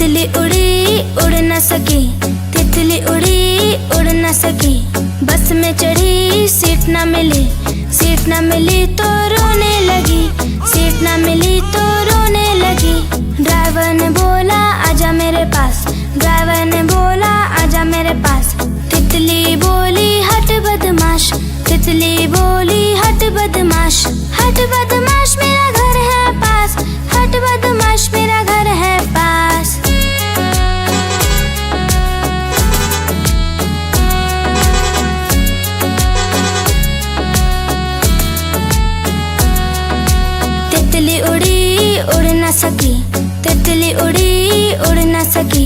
तितली उड़ी उड़ न सकी, तितली उड़ी उड़ न सकी। बस में चढ़ी सीट न मिली, सीट न मिली तो रोने लगी, सीट न मिली तो रोने लगी। ड्राइवर ने बोला आजा मेरे पास, ड्राइवर ने बोला आजा मेरे पास। तितली बोली हट बदमाश, तितली बोली हट बदमाश। हट बदमाश मेरा घर है पास, हट बदमाश मेरा घर है पास। तितली उड़ी उड़ न सकी, तितली उड़ी उड़ न सकी।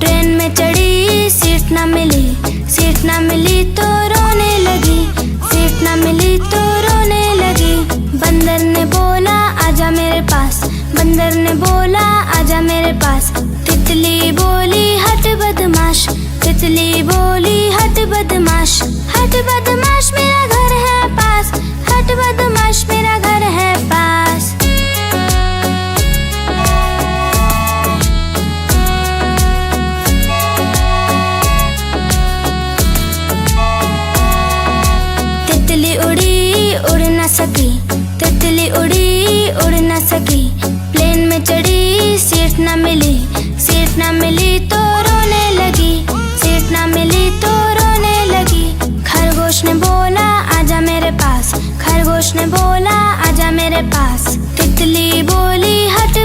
ट्रेन में चढ़ी सीट न मिली, सीट न मिली तो रोने लगी, सीट न मिली तो रोने लगी। बंदर ने बोला आजा मेरे पास, बंदर ने बोला आजा मेरे पास। तितली बोली हट बदमाश, तितली बोली हट बदमाश। हट बदमाश मेरा घर है पास, हट बदमाश मेरा घर है पास। तितली उड़ी उड़ न सकी, तितली उड़ी उड़ न सकी। प्लेन में चढ़ी सीट न मिली, सीट न मिली तो रोने लगी, सीट न मिली तो रोने लगी। खरगोश ने बोला आजा मेरे पास, खरगोश ने बोला आजा मेरे पास। तितली बोली हट